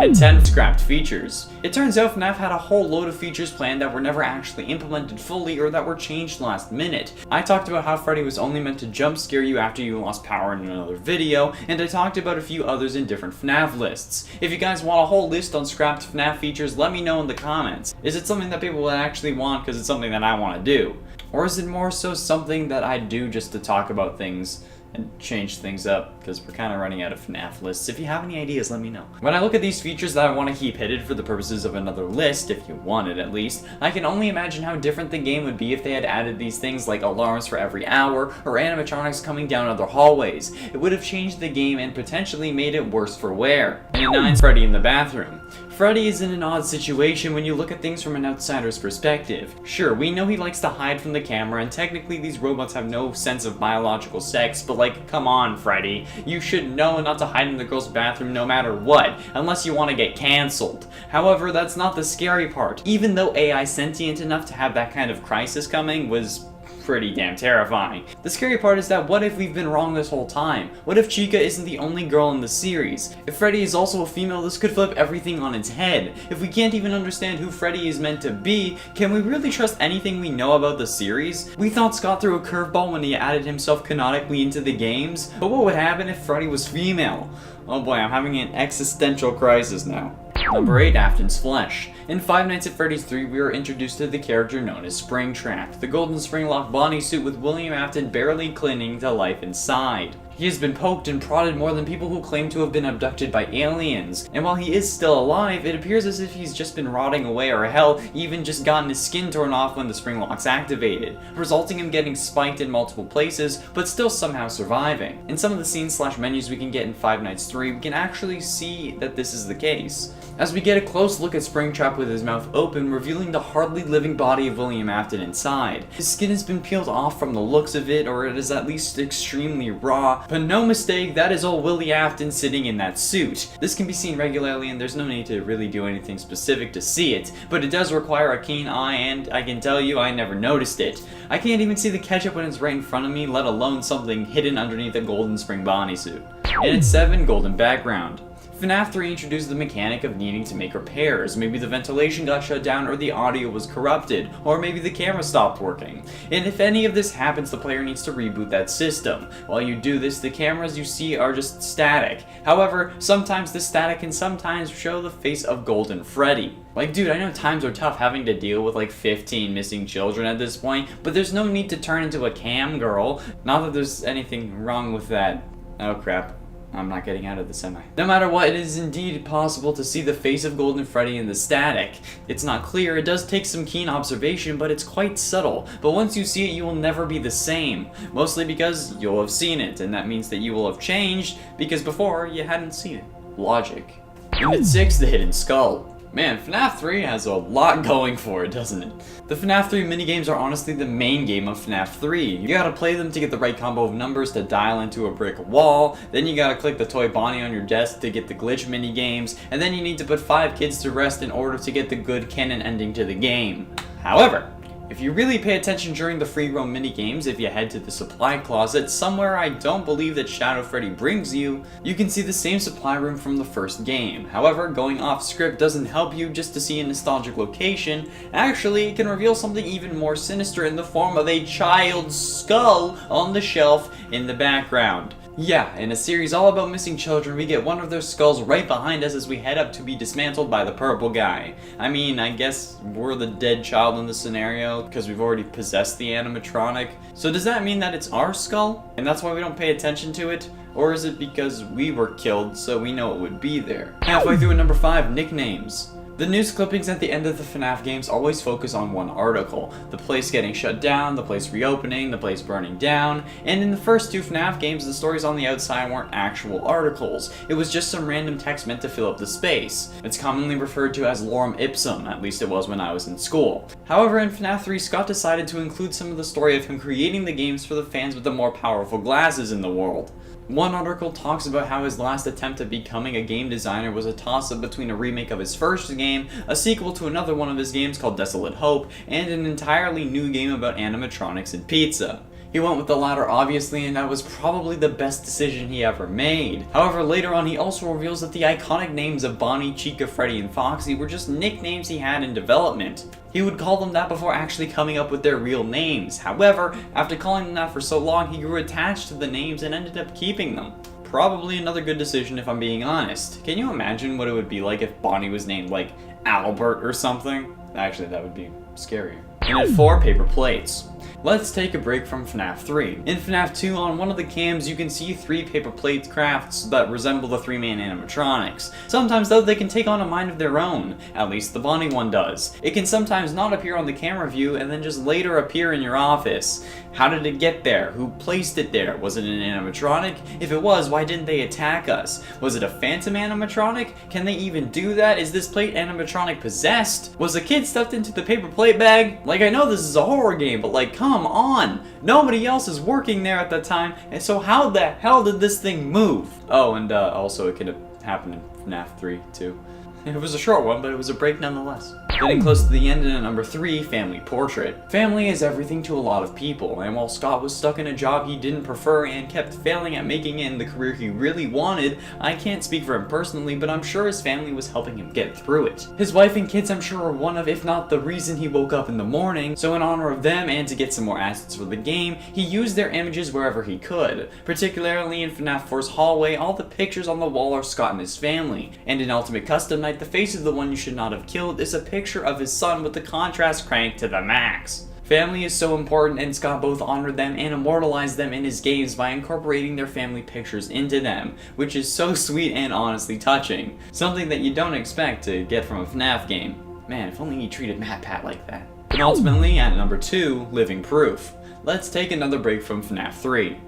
and 10 scrapped features. It turns out Fnaf had a whole load of features planned that were never actually implemented fully or that were changed last minute. I talked about how Freddy was only meant to jump scare you after you lost power in another video, and I talked about a few others in different Fnaf lists. If you guys want a whole list on scrapped Fnaf features, let me know in the comments. Is it something that people would actually want because it's something that I want to do? Or is it more so something that I do just to talk about things and change things up, because we're kind of running out of Fnaf lists. If you have any ideas, let me know. When I look at these features that I want to keep hidden for the purposes of another list, if you want it at least, I can only imagine how different the game would be if they had added these things like alarms for every hour, or animatronics coming down other hallways. It would have changed the game and potentially made it worse for wear. And 9's Freddy in the bathroom. Freddy is in an odd situation when you look at things from an outsider's perspective. Sure, we know he likes to hide from the camera, and technically these robots have no sense of biological sex, but like, come on, Freddy. You should know not to hide in the girl's bathroom no matter what, unless you want to get cancelled. However, that's not the scary part. Even though AI sentient enough to have that kind of crisis coming was pretty damn terrifying. The scary part is that what if we've been wrong this whole time? What if Chica isn't the only girl in the series? If Freddy is also a female, this could flip everything on its head. If we can't even understand who Freddy is meant to be, can we really trust anything we know about the series? We thought Scott threw a curveball when he added himself canonically into the games, but what would happen if Freddy was female? Oh boy, I'm having an existential crisis now. Number 8, Afton's Flesh. In Five Nights at Freddy's 3, we were introduced to the character known as Springtrap, the golden spring-locked bodysuit with William Afton barely clinging to life inside. He has been poked and prodded more than people who claim to have been abducted by aliens, and while he is still alive, it appears as if he's just been rotting away, or hell, even just gotten his skin torn off when the spring lock's activated, resulting in him getting spiked in multiple places, but still somehow surviving. In some of the scenes/menus we can get in Five Nights 3, we can actually see that this is the case, as we get a close look at Springtrap with his mouth open, revealing the hardly living body of William Afton inside. His skin has been peeled off from the looks of it, or it is at least extremely raw, but no mistake, that is old Willie Afton sitting in that suit. This can be seen regularly, and there's no need to really do anything specific to see it, but it does require a keen eye, and I can tell you I never noticed it. I can't even see the ketchup when it's right in front of me, let alone something hidden underneath a golden spring bodysuit. And it's 7, golden background. Fnaf 3 introduced the mechanic of needing to make repairs. Maybe the ventilation got shut down, or the audio was corrupted, or maybe the camera stopped working. And if any of this happens, the player needs to reboot that system. While you do this, the cameras you see are just static. However, sometimes this static can sometimes show the face of Golden Freddy. Like, dude, I know times are tough having to deal with like 15 missing children at this point, but there's no need to turn into a cam girl. Not that there's anything wrong with that. Oh crap. I'm not getting out of the semi. No matter what, it is indeed possible to see the face of Golden Freddy in the static. It's not clear, it does take some keen observation, but it's quite subtle. But once you see it, you will never be the same. Mostly because you'll have seen it, and that means that you will have changed, because before, you hadn't seen it. Logic. And at 6, the Hidden Skull. Man, Fnaf 3 has a lot going for it, doesn't it? The Fnaf 3 minigames are honestly the main game of Fnaf 3. You gotta play them to get the right combo of numbers to dial into a brick wall, then you gotta click the toy Bonnie on your desk to get the glitch minigames, and then you need to put 5 kids to rest in order to get the good canon ending to the game. However, if you really pay attention during the free roam minigames, if you head to the supply closet, somewhere I don't believe that Shadow Freddy brings you, you can see the same supply room from the first game. However, going off script doesn't help you just to see a nostalgic location. Actually, it can reveal something even more sinister in the form of a child's skull on the shelf in the background. Yeah, in a series all about missing children, we get one of their skulls right behind us as we head up to be dismantled by the purple guy. I mean, I guess we're the dead child in this scenario, because we've already possessed the animatronic. So does that mean that it's our skull, and that's why we don't pay attention to it? Or is it because we were killed, so we know it would be there? Halfway through at number 5, nicknames. The news clippings at the end of the FNAF games always focus on one article. The place getting shut down, the place reopening, the place burning down, and in the first 2 FNAF games, the stories on the outside weren't actual articles. It was just some random text meant to fill up the space. It's commonly referred to as lorem ipsum, at least it was when I was in school. However, in FNAF 3, Scott decided to include some of the story of him creating the games for the fans with the more powerful glasses in the world. One article talks about how his last attempt at becoming a game designer was a toss-up between a remake of his first game, a sequel to another one of his games called Desolate Hope, and an entirely new game about animatronics and pizza. He went with the latter obviously, and that was probably the best decision he ever made. However, later on he also reveals that the iconic names of Bonnie, Chica, Freddy, and Foxy were just nicknames he had in development. He would call them that before actually coming up with their real names. However, after calling them that for so long, he grew attached to the names and ended up keeping them. Probably another good decision if I'm being honest. Can you imagine what it would be like if Bonnie was named like Albert or something? Actually, that would be scarier. And at 4, paper plates. Let's take a break from Fnaf 3. In Fnaf 2, on one of the cams, you can see 3 paper plate crafts that resemble the 3-man animatronics. Sometimes, though, they can take on a mind of their own. At least the Bonnie one does. It can sometimes not appear on the camera view and then just later appear in your office. How did it get there? Who placed it there? Was it an animatronic? If it was, why didn't they attack us? Was it a phantom animatronic? Can they even do that? Is this plate animatronic possessed? Was a kid stuffed into the paper plate bag? Like, I know this is a horror game, but like, come on! Nobody else is working there at that time, and so how the hell did this thing move? Oh, and also it could have happened in FNAF 3 too. It was a short one, but it was a break nonetheless. Getting close to the end, and at number 3, family portrait. Family is everything to a lot of people, and while Scott was stuck in a job he didn't prefer and kept failing at making it in the career he really wanted, I can't speak for him personally, but I'm sure his family was helping him get through it. His wife and kids I'm sure are one of, if not the reason he woke up in the morning, so in honor of them and to get some more assets for the game, he used their images wherever he could. Particularly in FNAF 4's hallway, all the pictures on the wall are Scott and his family, and in Ultimate Custom Night, the face of the one you should not have killed is a picture of his son with the contrast cranked to the max. Family is so important, and Scott both honored them and immortalized them in his games by incorporating their family pictures into them, which is so sweet and honestly touching. Something that you don't expect to get from a FNAF game. Man, if only he treated matpat like that. And ultimately, at number 2, living proof. Let's take another break from FNAF 3.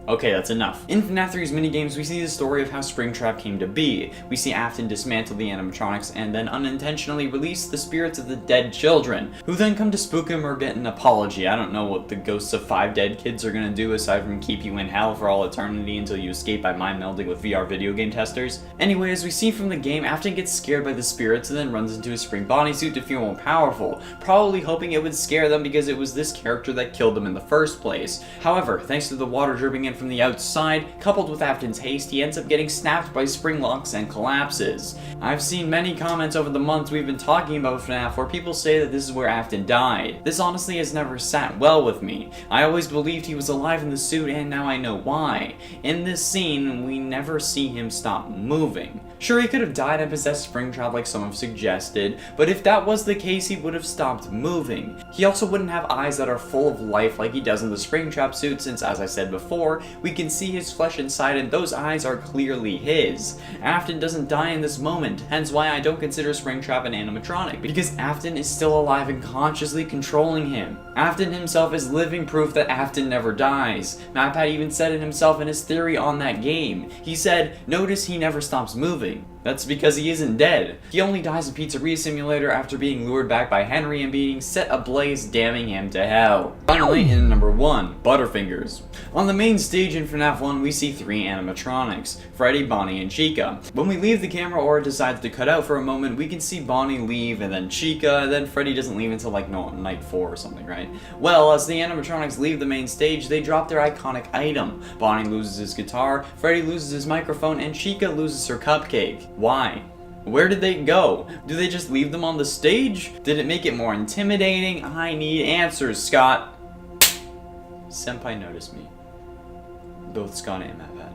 Okay, that's enough. In FNAF 3's minigames, we see the story of how Springtrap came to be. We see Afton dismantle the animatronics and then unintentionally release the spirits of the dead children, who then come to spook him or get an apology. I don't know what the ghosts of 5 dead kids are gonna do aside from keep you in hell for all eternity until you escape by mind melding with VR video game testers. Anyway, as we see from the game, Afton gets scared by the spirits and then runs into a spring bodysuit to feel more powerful, probably hoping it would scare them because it was this character that killed them in the first place. However, thanks to the water dripping in from the outside, coupled with Afton's haste, he ends up getting snapped by spring locks and collapses. I've seen many comments over the months we've been talking about FNAF where people say that this is where Afton died. This honestly has never sat well with me. I always believed he was alive in the suit, and now I know why. In this scene, we never see him stop moving. Sure, he could have died and possessed Springtrap like some have suggested, but if that was the case, he would have stopped moving. He also wouldn't have eyes that are full of life like he does in the Springtrap suit, since, as I said before, we can see his flesh inside and those eyes are clearly his. Afton doesn't die in this moment, hence why I don't consider Springtrap an animatronic, because Afton is still alive and consciously controlling him. Afton himself is living proof that Afton never dies. matpat even said it himself in his theory on that game. He said, "Notice he never stops moving." That's because he isn't dead. He only dies in Pizzeria Simulator after being lured back by Henry and being set ablaze, damning him to hell. Finally, in number 1, Butterfingers. On the main stage in FNAF 1, we see 3 animatronics, Freddy, Bonnie, and Chica. When we leave the camera or it decides to cut out for a moment, we can see Bonnie leave, and then Chica, and then Freddy doesn't leave until like, no, night 4 or something, right? Well, as the animatronics leave the main stage, they drop their iconic item. Bonnie loses his guitar, Freddy loses his microphone, and Chica loses her cupcake. Why? Where did they go? Do they just leave them on the stage? Did it make it more intimidating? I need answers, Scott. Senpai noticed me. Both Scott and matpat.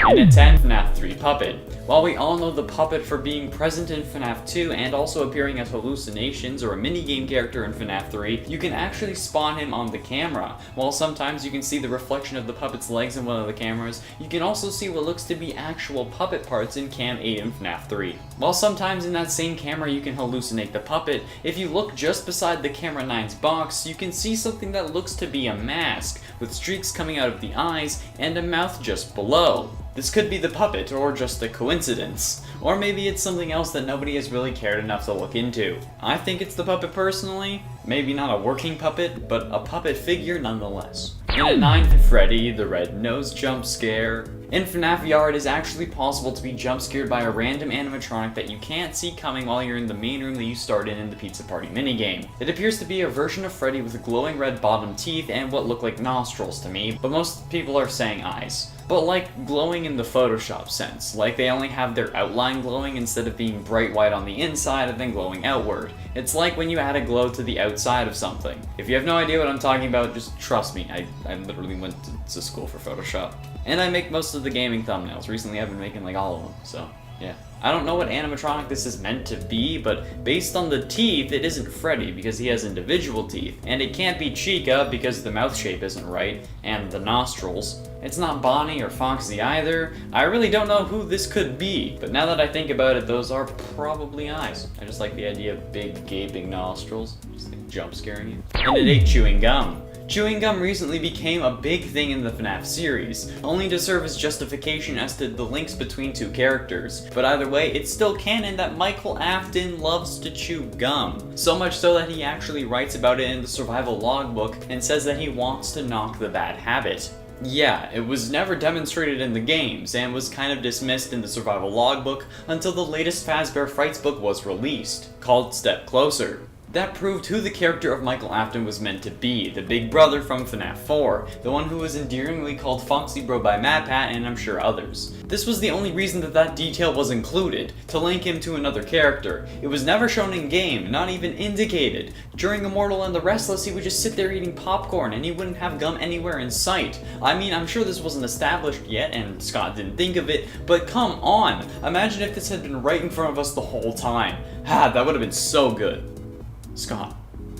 And at 10, FNAF 3 Puppet. While we all know the puppet for being present in FNAF 2 and also appearing as hallucinations or a minigame character in FNAF 3, you can actually spawn him on the camera. While sometimes you can see the reflection of the puppet's legs in one of the cameras, you can also see what looks to be actual puppet parts in Cam 8 in FNAF 3. While sometimes in that same camera you can hallucinate the puppet, if you look just beside the camera 9's box, you can see something that looks to be a mask, with streaks coming out of the eyes and a mouth just below. This could be the puppet, or just a coincidence. Or maybe it's something else that nobody has really cared enough to look into. I think it's the puppet personally. Maybe not a working puppet, but a puppet figure nonetheless. And at 9, Freddy, the red nose jump scare. In Fnaf VR, it is actually possible to be jump scared by a random animatronic that you can't see coming while you're in the main room that you started in the Pizza Party minigame. It appears to be a version of Freddy with glowing red bottom teeth and what look like nostrils to me, but most people are saying eyes. But like glowing in the Photoshop sense, like they only have their outline glowing instead of being bright white on the inside and then glowing outward. It's like when you add a glow to the outside of something. If you have no idea what I'm talking about, just trust me, I literally went to school for Photoshop. And I make most of the gaming thumbnails. Recently I've been making like all of them, so yeah. I don't know what animatronic this is meant to be, but based on the teeth, it isn't Freddy because he has individual teeth. And it can't be Chica because the mouth shape isn't right, and the nostrils. It's not Bonnie or Foxy either. I really don't know who this could be, but now that I think about it, those are probably eyes. I just like the idea of big gaping nostrils, just like jump scaring you. And it ate chewing gum. Chewing gum recently became a big thing in the Fnaf series, only to serve as justification as to the links between two characters. But either way, it's still canon that Michael Afton loves to chew gum. So much so that he actually writes about it in the survival logbook and says that he wants to knock the bad habit. Yeah, it was never demonstrated in the games, and was kind of dismissed in the survival logbook until the latest Fazbear Frights book was released, called Step Closer. That proved who the character of Michael Afton was meant to be, the big brother from Fnaf 4, the one who was endearingly called Foxy Bro by matpat and I'm sure others. This was the only reason that detail was included, to link him to another character. It was never shown in game, not even indicated. During Immortal and the Restless, he would just sit there eating popcorn and he wouldn't have gum anywhere in sight. I mean, I'm sure this wasn't established yet and Scott didn't think of it, but come on! Imagine if this had been right in front of us the whole time. That would have been so good. Scott,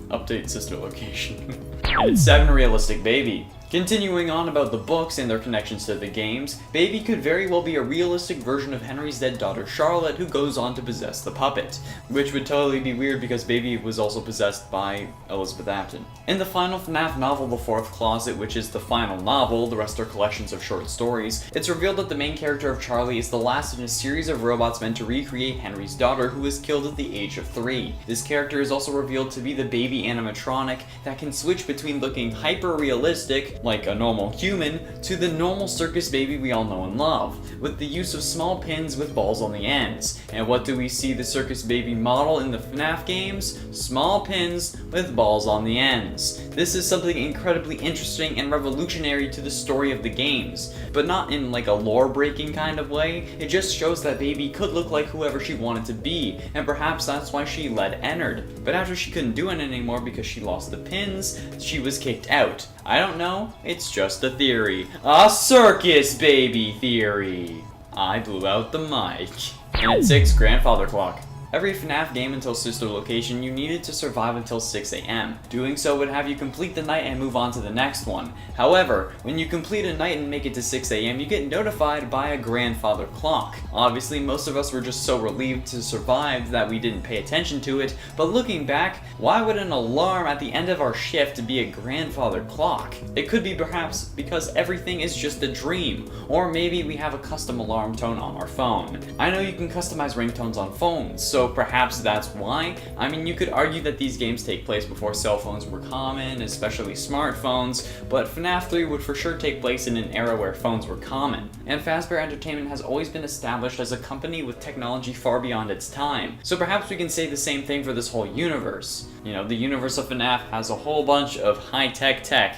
update sister location. And it's 7 Realistic Baby. Continuing on about the books and their connections to the games, Baby could very well be a realistic version of Henry's dead daughter Charlotte who goes on to possess the puppet. Which would totally be weird because Baby was also possessed by Elizabeth Apton. In the final Fnaf novel, The Fourth Closet, which is the final novel, the rest are collections of short stories, it's revealed that the main character of Charlie is the last in a series of robots meant to recreate Henry's daughter who was killed at the age of 3. This character is also revealed to be the baby animatronic that can switch between looking hyper-realistic, like a normal human, to the normal circus baby we all know and love, with the use of small pins with balls on the ends. And what do we see the circus baby model in the Fnaf games? Small pins with balls on the ends. This is something incredibly interesting and revolutionary to the story of the games, but not in like a lore-breaking kind of way. It just shows that Baby could look like whoever she wanted to be, and perhaps that's why she led Ennard. But after she couldn't do it anymore because she lost the pins, she was kicked out. I don't know, it's just a theory. A circus baby theory! I blew out the mic. And at 6, Grandfather Clock. Every Fnaf game until Sister Location, you needed to survive until 6 AM. Doing so would have you complete the night and move on to the next one. However, when you complete a night and make it to 6 AM, you get notified by a grandfather clock. Obviously, most of us were just so relieved to survive that we didn't pay attention to it, but looking back, why would an alarm at the end of our shift be a grandfather clock? It could be perhaps because everything is just a dream, or maybe we have a custom alarm tone on our phone. I know you can customize ringtones on phones, so perhaps that's why. I mean, you could argue that these games take place before cell phones were common, especially smartphones, but Fnaf 3 would for sure take place in an era where phones were common. And Fazbear Entertainment has always been established as a company with technology far beyond its time, so perhaps we can say the same thing for this whole universe. You know, the universe of Fnaf has a whole bunch of high-tech tech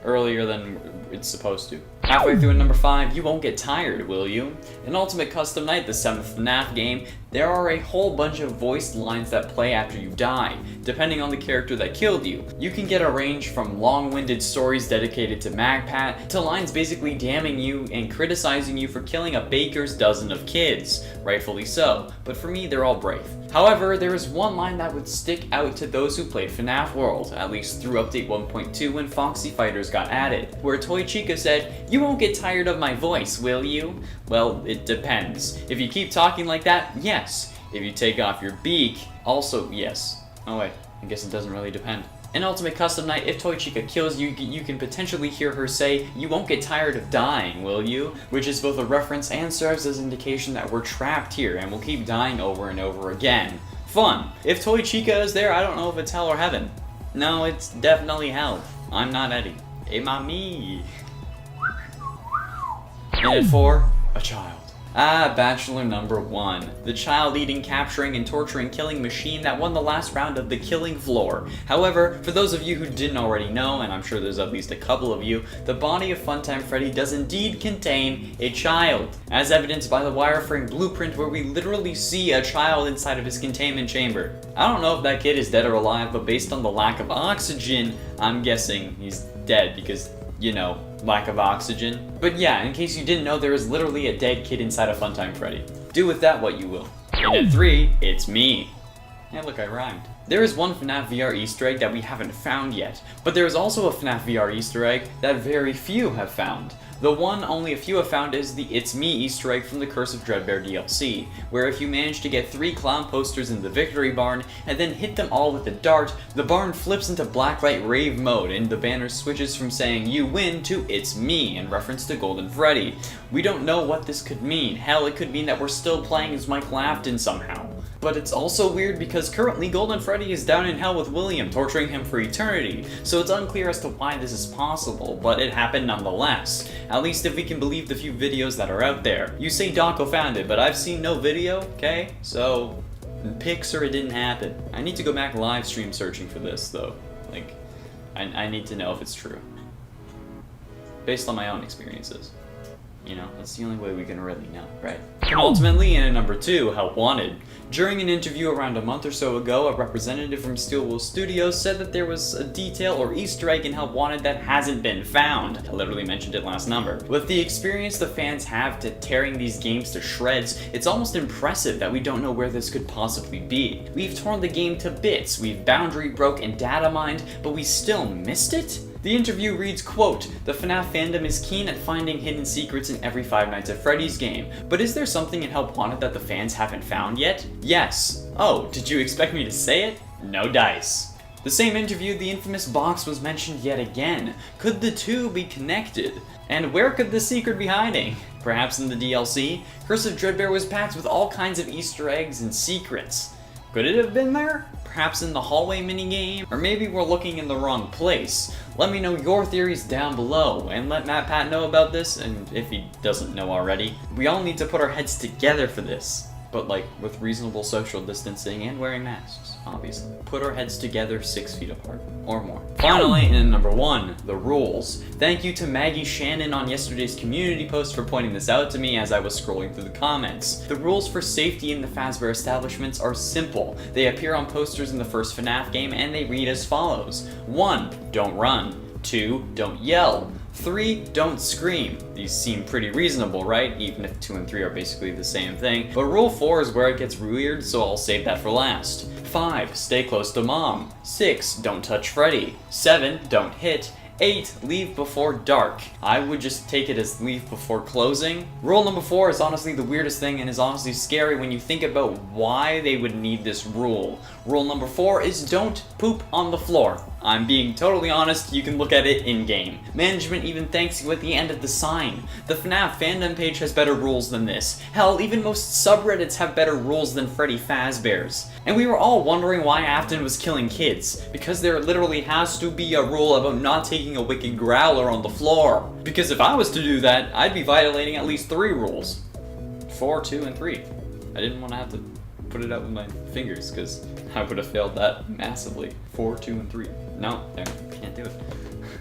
earlier than it's supposed to. Halfway through at number 5, you won't get tired, will you? In Ultimate Custom Night, the 7th Fnaf game, there are a whole bunch of voiced lines that play after you die, depending on the character that killed you. You can get a range from long-winded stories dedicated to matpat, to lines basically damning you and criticizing you for killing a baker's dozen of kids. Rightfully so, but for me, they're all brave. However, there is one line that would stick out to those who played Fnaf World, at least through Update 1.2 when Foxy Fighters got added, where Toy Chica said, "You won't get tired of my voice, will you?" Well, it depends. If you keep talking like that, yes. If you take off your beak, also yes. Oh wait, I guess it doesn't really depend. In Ultimate Custom Night, if Toy Chica kills you, you can potentially hear her say, "You won't get tired of dying, will you?" Which is both a reference and serves as indication that we're trapped here and we'll keep dying over and over again. Fun! If Toy Chica is there, I don't know if it's hell or heaven. No, it's definitely hell. I'm not Eddie. Hey, mommy. And at 4, a child. Ah, Bachelor number 1. The child-eating, capturing, and torturing killing machine that won the last round of the killing floor. However, for those of you who didn't already know, and I'm sure there's at least a couple of you, the body of Funtime Freddy does indeed contain a child, as evidenced by the wireframe blueprint where we literally see a child inside of his containment chamber. I don't know if that kid is dead or alive, but based on the lack of oxygen, I'm guessing he's dead because, you know, lack of oxygen. But yeah, in case you didn't know, there is literally a dead kid inside of Funtime Freddy. Do with that what you will. And at 3, it's me. And look, I rhymed. There is one Fnaf VR Easter egg that we haven't found yet, but there is also a Fnaf VR Easter egg that very few have found. The one only a few have found is the It's Me Easter egg from the Curse of Dreadbear DLC, where if you manage to get 3 clown posters in the victory barn and then hit them all with a dart, the barn flips into blacklight rave mode and the banner switches from saying "You win" to "It's me" in reference to Golden Freddy. We don't know what this could mean. Hell, it could mean that we're still playing as Michael Afton somehow. But it's also weird because currently Golden Freddy is down in hell with William, torturing him for eternity, so it's unclear as to why this is possible, but it happened nonetheless. At least if we can believe the few videos that are out there. You say Dawko found it, but I've seen no video, okay? So, pics or it didn't happen. I need to go back live stream searching for this, though. Like, I need to know if it's true. Based on my own experiences. You know, that's the only way we can really know, right? And ultimately, in at number 2, Help Wanted. During an interview around a month or so ago, a representative from Steelwool Studios said that there was a detail or Easter egg in Help Wanted that hasn't been found. I literally mentioned it last number. With the experience the fans have to tearing these games to shreds, it's almost impressive that we don't know where this could possibly be. We've torn the game to bits, we've boundary broke and data mined, but we still missed it? The interview reads, quote, "The FNAF fandom is keen at finding hidden secrets in every Five Nights at Freddy's game, but is there something in Help Wanted that the fans haven't found yet? Yes. Oh, did you expect me to say it? No dice." The same interview, the infamous box was mentioned yet again. Could the two be connected? And where could the secret be hiding? Perhaps in the DLC? Curse of Dreadbear was packed with all kinds of Easter eggs and secrets. Could it have been there? Perhaps in the hallway minigame? Or maybe we're looking in the wrong place. Let me know your theories down below, and let matpat know about this, and if he doesn't know already. We all need to put our heads together for this, but like with reasonable social distancing and wearing masks, obviously. Put our heads together 6 feet apart, or more. Finally, in number 1, the rules. Thank you to Maggie Shannon on yesterday's community post for pointing this out to me as I was scrolling through the comments. The rules for safety in the Fazbear establishments are simple. They appear on posters in the first FNAF game and they read as follows. 1. Don't run. 2. Don't yell. 3. Don't scream. These seem pretty reasonable, right? Even if 2 and 3 are basically the same thing. But rule 4 is where it gets weird, so I'll save that for last. 5. Stay close to mom. 6. Don't touch Freddy. 7. Don't hit. 8. Leave before dark. I would just take it as leave before closing. Rule number 4 is honestly the weirdest thing and is honestly scary when you think about why they would need this rule. Rule number 4 is don't poop on the floor. I'm being totally honest, you can look at it in-game. Management even thanks you at the end of the sign. The FNAF fandom page has better rules than this. Hell, even most subreddits have better rules than Freddy Fazbear's. And we were all wondering why Afton was killing kids, because there literally has to be a rule about not taking a wicked growler on the floor. Because if I was to do that, I'd be violating at least 3 rules. 4, 2, and 3. I didn't want to have to put it out with my fingers, because I would have failed that massively. 4, 2, and 3. No, there, can't do it.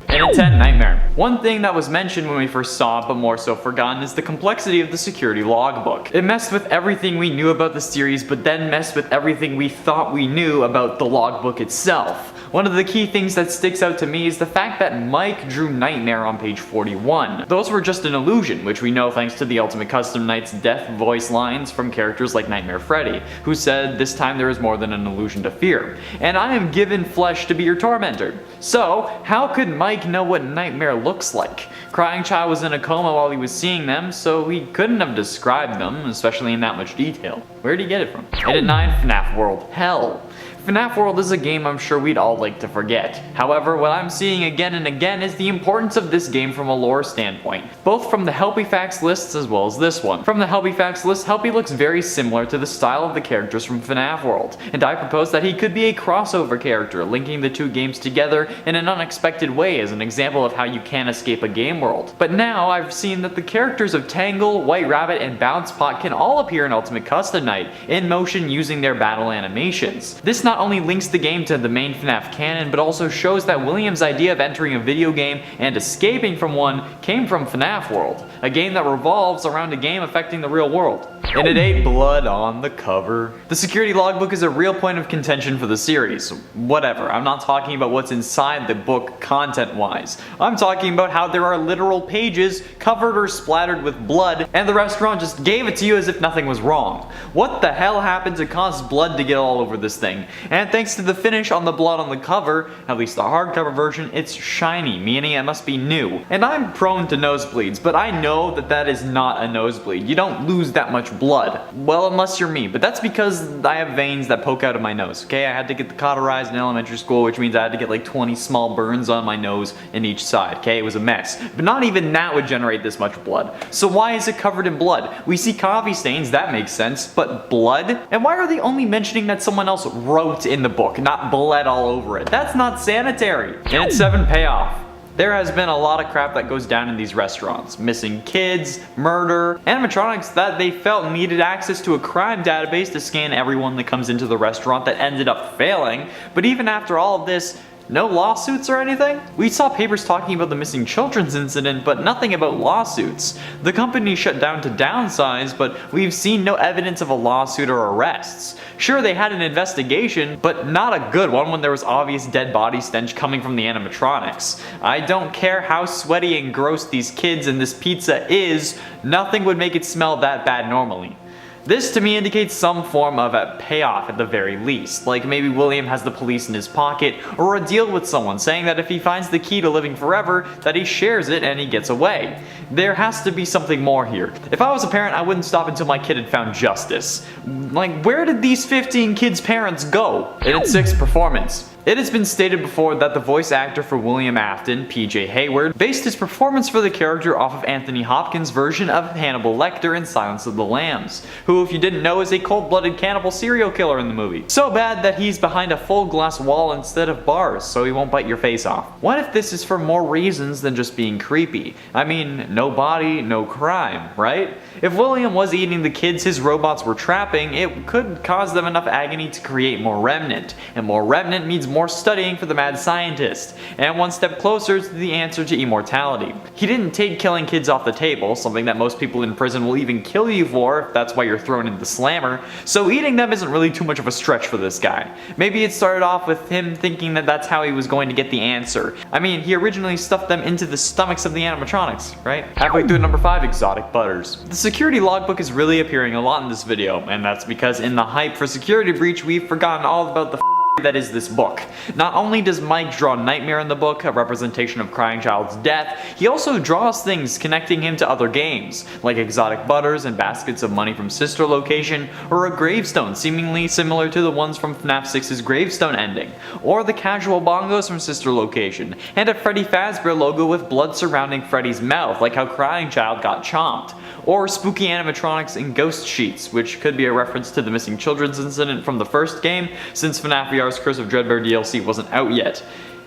And in 10, Nightmare. One thing that was mentioned when we first saw it, but more so forgotten, is the complexity of the security logbook. It messed with everything we knew about the series, but then messed with everything we thought we knew about the logbook itself. One of the key things that sticks out to me is the fact that Mike drew Nightmare on page 41. Those were just an illusion, which we know thanks to the Ultimate Custom Night's death voice lines from characters like Nightmare Freddy, who said this time there is more than an illusion to fear. And I am given flesh to be your tormentor. So, how could Mike know what Nightmare looks like? Crying Child was in a coma while he was seeing them, so he couldn't have described them, especially in that much detail. Where did he get it from? And at 9, FNAF World Hell. FNAF World is a game I'm sure we'd all like to forget. However, what I'm seeing again and again is the importance of this game from a lore standpoint, both from the Helpy Facts lists as well as this one. From the Helpy Facts list, Helpy looks very similar to the style of the characters from FNAF World, and I propose that he could be a crossover character, linking the two games together in an unexpected way as an example of how you can escape a game world. But now I've seen that the characters of Tangle, White Rabbit, and Bounce Pot can all appear in Ultimate Custom Night, in motion using their battle animations. This not only links the game to the main FNAF canon, but also shows that William's idea of entering a video game and escaping from one came from FNAF World, a game that revolves around a game affecting the real world. And it ain't blood on the cover. The security logbook is a real point of contention for the series. Whatever, I'm not talking about what's inside the book content-wise. I'm talking about how there are literal pages covered or splattered with blood, and the restaurant just gave it to you as if nothing was wrong. What the hell happened to cause blood to get all over this thing? And thanks to the finish on the blood on the cover, at least the hardcover version, it's shiny, meaning it must be new. And I'm prone to nosebleeds, but I know that that is not a nosebleed. You don't lose that much blood. Well, unless you're me, but that's because I have veins that poke out of my nose, okay? I had to get the cauterized in elementary school, which means I had to get like 20 small burns on my nose in each side, okay? It was a mess. But not even that would generate this much blood. So why is it covered in blood? We see coffee stains, that makes sense, but blood? And why are they only mentioning that someone else wrote in the book, not bled all over it? That's not sanitary. And it's 7 payoff. There has been a lot of crap that goes down in these restaurants. Missing kids, murder, animatronics that they felt needed access to a crime database to scan everyone that comes into the restaurant that ended up failing. But even after all of this, no lawsuits or anything? We saw papers talking about the missing children's incident, but nothing about lawsuits. The company shut down to downsize, but we've seen no evidence of a lawsuit or arrests. Sure, they had an investigation, but not a good one when there was obvious dead body stench coming from the animatronics. I don't care how sweaty and gross these kids and this pizza is, nothing would make it smell that bad normally. This to me indicates some form of a payoff at the very least, like maybe William has the police in his pocket, or a deal with someone saying that if he finds the key to living forever, that he shares it and he gets away. There has to be something more here. If I was a parent, I wouldn't stop until my kid had found justice. Like, where did these 15 kids' parents go? And at 6, performance. It has been stated before that the voice actor for William Afton, PJ Hayward, based his performance for the character off of Anthony Hopkins' version of Hannibal Lecter in Silence of the Lambs, who, if you didn't know, is a cold-blooded cannibal serial killer in the movie. So bad that he's behind a full glass wall instead of bars, so he won't bite your face off. What if this is for more reasons than just being creepy? I mean, no body, no crime, right? If William was eating the kids his robots were trapping, it could cause them enough agony to create more remnant, and more remnant means more studying for the mad scientist, and one step closer to the answer to immortality. He didn't take killing kids off the table, something that most people in prison will even kill you for if that's why you're thrown in the slammer, so eating them isn't really too much of a stretch for this guy. Maybe it started off with him thinking that that's how he was going to get the answer. I mean, he originally stuffed them into the stomachs of the animatronics, right? Halfway through number 5, exotic butters. The security logbook is really appearing a lot in this video, and that's because in the hype for Security Breach, we've forgotten all about the that is this book. Not only does Mike draw Nightmare in the book, a representation of Crying Child's death, he also draws things connecting him to other games, like exotic butters and baskets of money from Sister Location, or a gravestone seemingly similar to the ones from FNAF 6's gravestone ending, or the casual bongos from Sister Location, and a Freddy Fazbear logo with blood surrounding Freddy's mouth, like how Crying Child got chomped, or spooky animatronics and ghost sheets, which could be a reference to the missing children's incident from the first game, since FNAF VR's Curse of Dreadbear DLC wasn't out yet.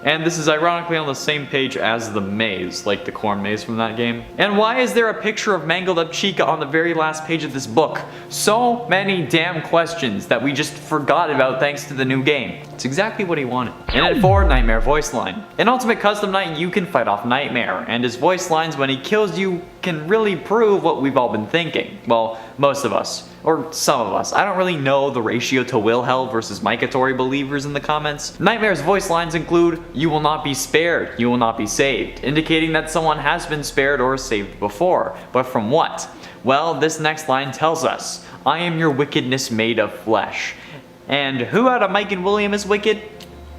And this is ironically on the same page as the maze, like the corn maze from that game. And why is there a picture of mangled up Chica on the very last page of this book? So many damn questions that we just forgot about thanks to the new game. It's exactly what he wanted. And at 4, Nightmare voice line. In Ultimate Custom Night, you can fight off Nightmare, and his voice lines when he kills you can really prove what we've all been thinking. Well, most of us. Or some of us. I don't really know the ratio to Will-Hell versus Micatory believers in the comments. Nightmare's voice lines include, "You will not be spared, you will not be saved," indicating that someone has been spared or saved before. But from what? Well, this next line tells us, "I am your wickedness made of flesh." And who out of Mike and William is wicked?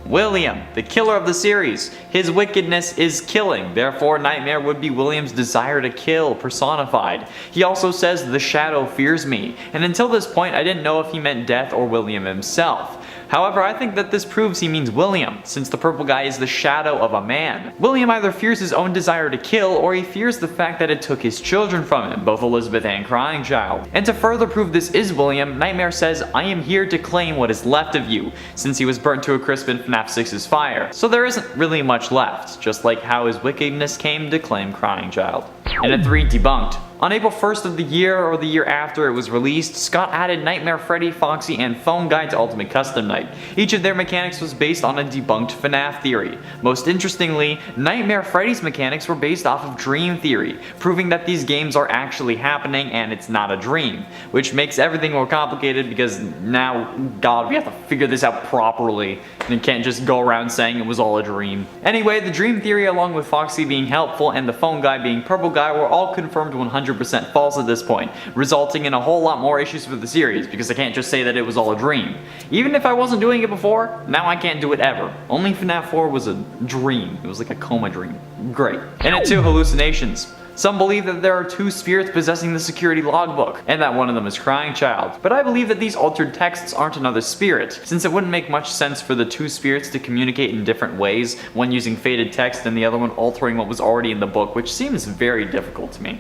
William, the killer of the series. His wickedness is killing, therefore Nightmare would be William's desire to kill personified. He also says, "The shadow fears me," and until this point I didn't know if he meant death or William himself. However, I think that this proves he means William, since the purple guy is the shadow of a man. William either fears his own desire to kill, or he fears the fact that it took his children from him, both Elizabeth and Crying Child. And to further prove this is William, Nightmare says, "I am here to claim what is left of you," since he was burnt to a crisp in FNAF 6's fire. So there isn't really much left, just like how his wickedness came to claim Crying Child. And at 3, debunked. On April 1st of the year or the year after it was released, Scott added Nightmare Freddy, Foxy, and Phone Guide to Ultimate Custom Night. Each of their mechanics was based on a debunked FNAF theory. Most interestingly, Nightmare Freddy's mechanics were based off of Dream Theory, proving that these games are actually happening and it's not a dream, which makes everything more complicated because now, God, we have to figure this out properly and can't just go around saying it was all a dream. Anyway, the Dream Theory along with Foxy being helpful and the Phone Guy being Purple Guy were all confirmed 100% false at this point, resulting in a whole lot more issues for the series because I can't just say that it was all a dream. Even if I wasn't doing it before, now I can't do it ever. Only FNAF 4 was a dream. It was like a coma dream. Great. And at 2, hallucinations. Some believe that there are 2 spirits possessing the security logbook, and that one of them is Crying Child. But I believe that these altered texts aren't another spirit, since it wouldn't make much sense for the 2 spirits to communicate in different ways, one using faded text and the other one altering what was already in the book, which seems very difficult to me.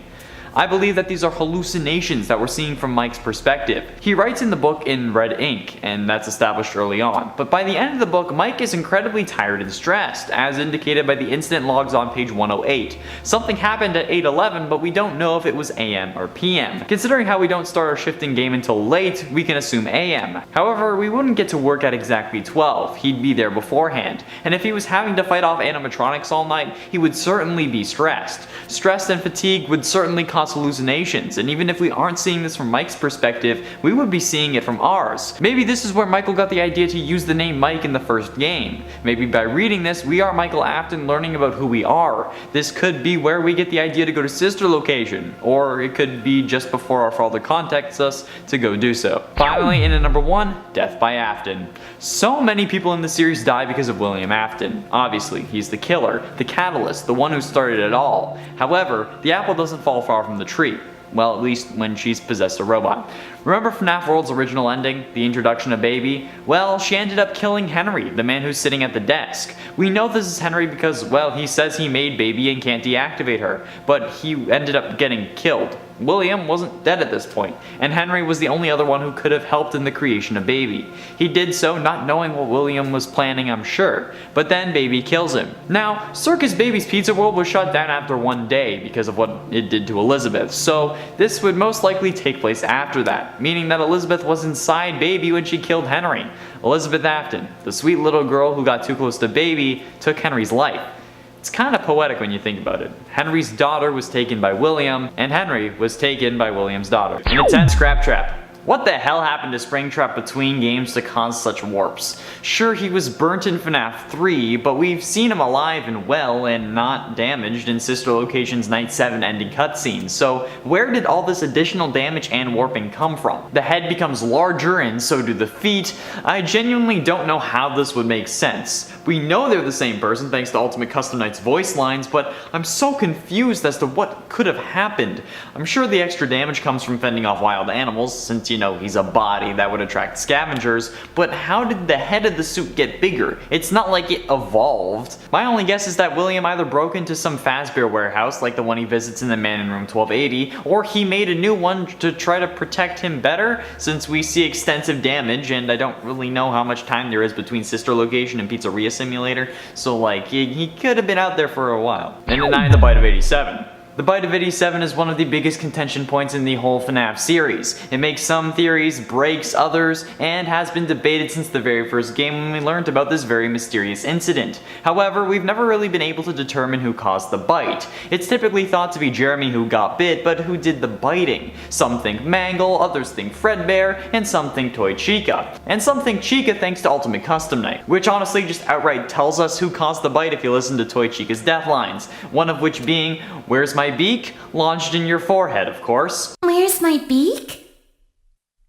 I believe that these are hallucinations that we're seeing from Mike's perspective. He writes in the book in red ink, and that's established early on. But by the end of the book, Mike is incredibly tired and stressed, as indicated by the incident logs on page 108. Something happened at 8:11, but we don't know if it was AM or PM. Considering how we don't start our shifting game until late, we can assume AM. However, we wouldn't get to work at exactly 12. He'd be there beforehand. And if he was having to fight off animatronics all night, he would certainly be stressed. Stress and fatigue would certainly cause hallucinations, and even if we aren't seeing this from Mike's perspective, we would be seeing it from ours. Maybe this is where Michael got the idea to use the name Mike in the first game. Maybe by reading this, we are Michael Afton learning about who we are. This could be where we get the idea to go to Sister Location, or it could be just before our father contacts us to go do so. Finally, in at number 1, death by Afton. So many people in the series die because of William Afton. Obviously, he's the killer, the catalyst, the one who started it all. However, the apple doesn't fall far from the tree. Well, at least when she's possessed a robot. Remember FNAF World's original ending, the introduction of Baby? Well, she ended up killing Henry, the man who's sitting at the desk. We know this is Henry because, well, he says he made Baby and can't deactivate her, but he ended up getting killed. William wasn't dead at this point, and Henry was the only other one who could have helped in the creation of Baby. He did so not knowing what William was planning, I'm sure, but then Baby kills him. Now, Circus Baby's Pizza World was shut down after 1 day because of what it did to Elizabeth, so this would most likely take place after that, meaning that Elizabeth was inside Baby when she killed Henry. Elizabeth Afton, the sweet little girl who got too close to Baby, took Henry's life. It's kind of poetic when you think about it. Henry's daughter was taken by William, and Henry was taken by William's daughter. And it's 10, Scrap Trap. What the hell happened to Springtrap between games to cause such warps? Sure, he was burnt in FNAF 3, but we've seen him alive and well and not damaged in Sister Location's Night 7 ending cutscene, so where did all this additional damage and warping come from? The head becomes larger and so do the feet. I genuinely don't know how this would make sense. We know they're the same person thanks to Ultimate Custom Night's voice lines, but I'm so confused as to what could have happened. I'm sure the extra damage comes from fending off wild animals, since you know he's a body that would attract scavengers, but how did the head of the suit get bigger? It's not like it evolved. My only guess is that William either broke into some Fazbear warehouse like the one he visits in the Man in Room 1280, or he made a new one to try to protect him better, since we see extensive damage and I don't really know how much time there is between Sister Location and Pizzeria Simulator, so like he could have been out there for a while. And deny the bite of 87. The bite of 87 is one of the biggest contention points in the whole FNAF series. It makes some theories, breaks others, and has been debated since the very first game when we learned about this very mysterious incident. However, we've never really been able to determine who caused the bite. It's typically thought to be Jeremy who got bit, but who did the biting? Some think Mangle, others think Fredbear, and some think Toy Chica. And some think Chica thanks to Ultimate Custom Night, which honestly just outright tells us who caused the bite if you listen to Toy Chica's death lines. One of which being, "Where's my beak?" Lodged in your forehead, of course. Where's my beak?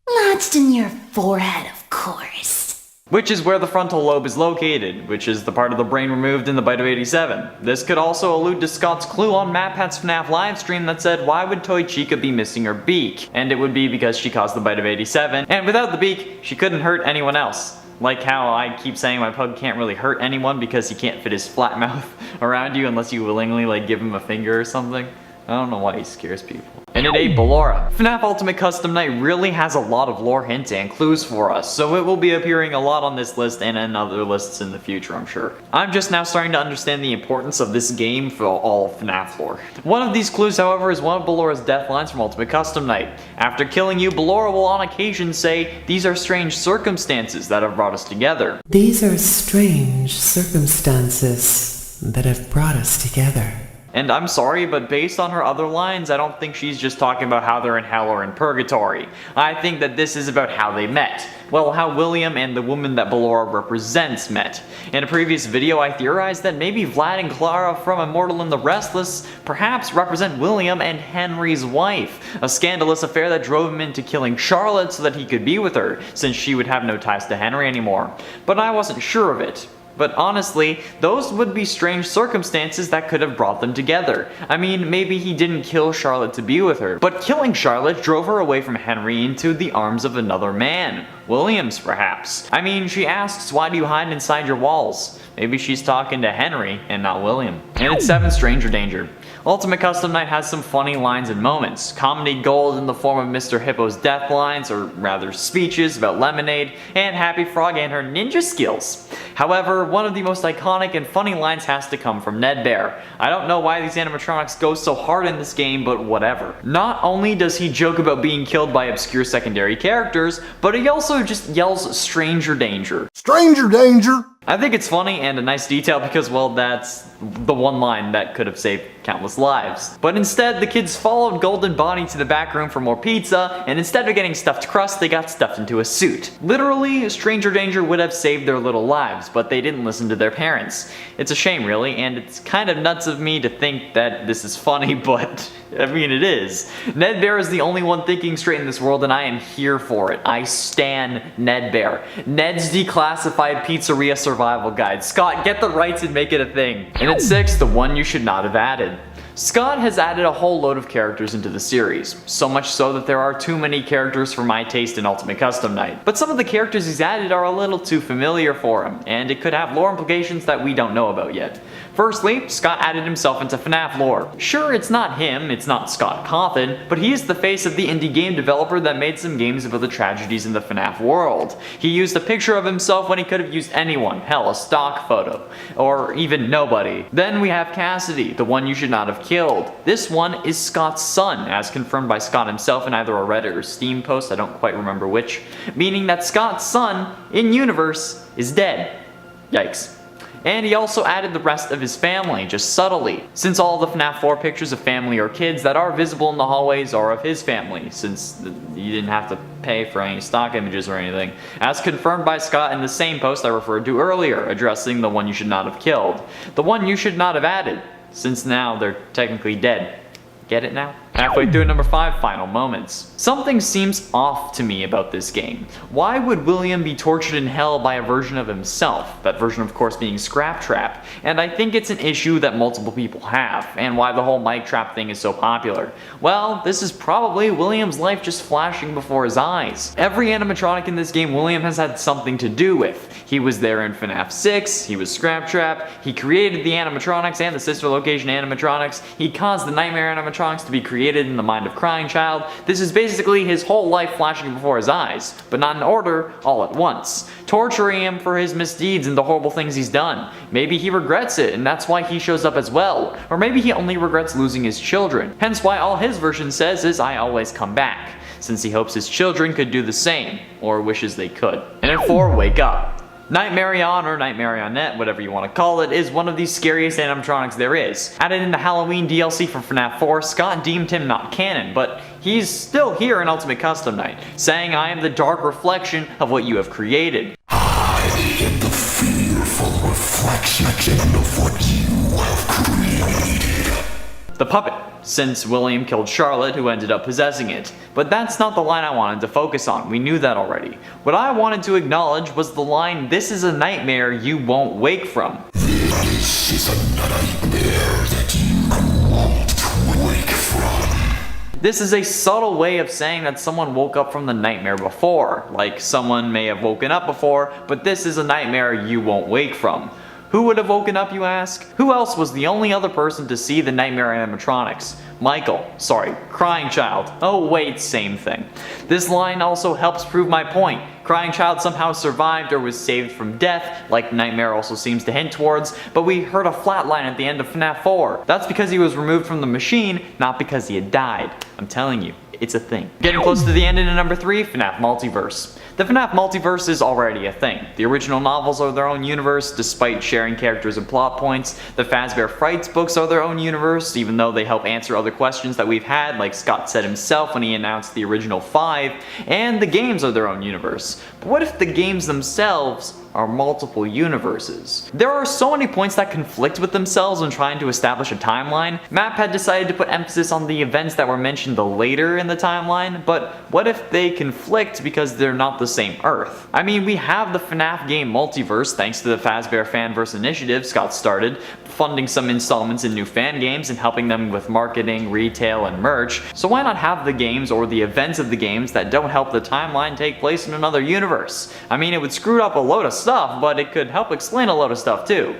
Lodged in your forehead, of course. Which is where the frontal lobe is located, which is the part of the brain removed in the bite of 87. This could also allude to Scott's clue on matpat's FNAF livestream that said why would Toy Chica be missing her beak? And it would be because she caused the bite of 87, and without the beak, she couldn't hurt anyone else. Like how I keep saying my pug can't really hurt anyone because he can't fit his flat mouth around you unless you willingly like give him a finger or something. I don't know why he scares people. And it ate Ballora. FNAF Ultimate Custom Night really has a lot of lore hints and clues for us, so it will be appearing a lot on this list and in other lists in the future, I'm sure. I'm just now starting to understand the importance of this game for all of FNAF lore. One of these clues, however, is one of Ballora's death lines from Ultimate Custom Night. After killing you, Ballora will on occasion say, "These are strange circumstances that have brought us together." These are strange circumstances that have brought us together. And I'm sorry, but based on her other lines, I don't think she's just talking about how they're in hell or in purgatory. I think that this is about how they met. Well, how William and the woman that Ballora represents met. In a previous video, I theorized that maybe Vlad and Clara from Immortal and the Restless perhaps represent William and Henry's wife, a scandalous affair that drove him into killing Charlotte so that he could be with her, since she would have no ties to Henry anymore. But I wasn't sure of it. But honestly, those would be strange circumstances that could have brought them together. I mean, maybe he didn't kill Charlotte to be with her, but killing Charlotte drove her away from Henry into the arms of another man. Williams, perhaps. I mean, she asks, "Why do you hide inside your walls?" Maybe she's talking to Henry and not William. And it's 7 Stranger Danger. Ultimate Custom Night has some funny lines and moments. Comedy gold in the form of Mr. Hippo's death lines, or rather speeches about Lemonade, and Happy Frog and her ninja skills. However, one of the most iconic and funny lines has to come from Ned Bear. I don't know why these animatronics go so hard in this game, but whatever. Not only does he joke about being killed by obscure secondary characters, but he also just yells "Stranger Danger." Stranger danger! I think it's funny and a nice detail because, well, that's the one line that could have saved countless lives. But instead, the kids followed Golden Bonnie to the back room for more pizza, and instead of getting stuffed crust, they got stuffed into a suit. Literally, Stranger Danger would have saved their little lives, but they didn't listen to their parents. It's a shame, really, and it's kind of nuts of me to think that this is funny, but I mean, it is. Ned Bear is the only one thinking straight in this world, and I am here for it. I stan Ned Bear. Ned's Declassified Pizzeria Survival Guide. Scott, get the rights and make it a thing. And at 6, the one you should not have added. Scott has added a whole load of characters into the series, so much so that there are too many characters for my taste in Ultimate Custom Night. But some of the characters he's added are a little too familiar for him, and it could have lore implications that we don't know about yet. Firstly, Scott added himself into FNAF lore. Sure, it's not him, it's not Scott Cawthon, but he is the face of the indie game developer that made some games about the tragedies in the FNAF world. He used a picture of himself when he could have used anyone, hell, a stock photo, or even nobody. Then we have Cassidy, the one you should not have killed. This one is Scott's son, as confirmed by Scott himself in either a Reddit or Steam post, I don't quite remember which, meaning that Scott's son, in universe, is dead. Yikes. And he also added the rest of his family, just subtly, since all the FNAF 4 pictures of family or kids that are visible in the hallways are of his family, since you didn't have to pay for any stock images or anything, as confirmed by Scott in the same post I referred to earlier, addressing the one you should not have killed. The one you should not have added, since now they're technically dead. Get it now? Halfway through number 5, final moments. Something seems off to me about this game. Why would William be tortured in hell by a version of himself? That version, of course, being Scraptrap. And I think it's an issue that multiple people have, and why the whole mic trap thing is so popular. Well, this is probably William's life just flashing before his eyes. Every animatronic in this game William has had something to do with. He was there in FNAF 6, he was Scraptrap, he created the animatronics and the sister location animatronics, he caused the nightmare animatronics to be created in the mind of Crying Child. This is basically his whole life flashing before his eyes, but not in order, all at once. Torturing him for his misdeeds and the horrible things he's done. Maybe he regrets it and that's why he shows up as well. Or maybe he only regrets losing his children. Hence why all his version says is "I always come back," since he hopes his children could do the same, or wishes they could. And at 4, Wake Up. Nightmarion, or Nightmarionette, whatever you want to call it, is one of the scariest animatronics there is. Added in the Halloween DLC for FNAF 4, Scott deemed him not canon, but he's still here in Ultimate Custom Night, saying, "I am the dark reflection of what you have created." I am the fearful reflection of what you have created. The puppet, since William killed Charlotte, who ended up possessing it. But that's not the line I wanted to focus on, we knew that already. What I wanted to acknowledge was the line, "This is a nightmare you won't wake from." This is a nightmare that you won't wake from. This is a subtle way of saying that someone woke up from the nightmare before. Like someone may have woken up before, but this is a nightmare you won't wake from. Who would have woken up, you ask? Who else was the only other person to see the nightmare animatronics? Crying Child. Oh wait, same thing. This line also helps prove my point. Crying Child somehow survived or was saved from death, like Nightmare also seems to hint towards, but we heard a flat line at the end of Fnaf 4. That's because he was removed from the machine, not because he had died. I'm telling you, it's a thing. Getting close to the end into number 3, Fnaf Multiverse. The Fnaf multiverse is already a thing. The original novels are their own universe, despite sharing characters and plot points. The Fazbear Frights books are their own universe, even though they help answer other questions that we've had, like Scott said himself when he announced the original 5. And the games are their own universe. But what if the games themselves are multiple universes? There are so many points that conflict with themselves when trying to establish a timeline. matpat decided to put emphasis on the events that were mentioned later in the timeline, but what if they conflict because they're not the same Earth? I mean, we have the FNAF game multiverse thanks to the Fazbear Fanverse initiative Scott started, funding some installments in new fan games and helping them with marketing, retail, and merch. So why not have the games or the events of the games that don't help the timeline take place in another universe? I mean, it would screw up a load of stuff, but it could help explain a load of stuff too.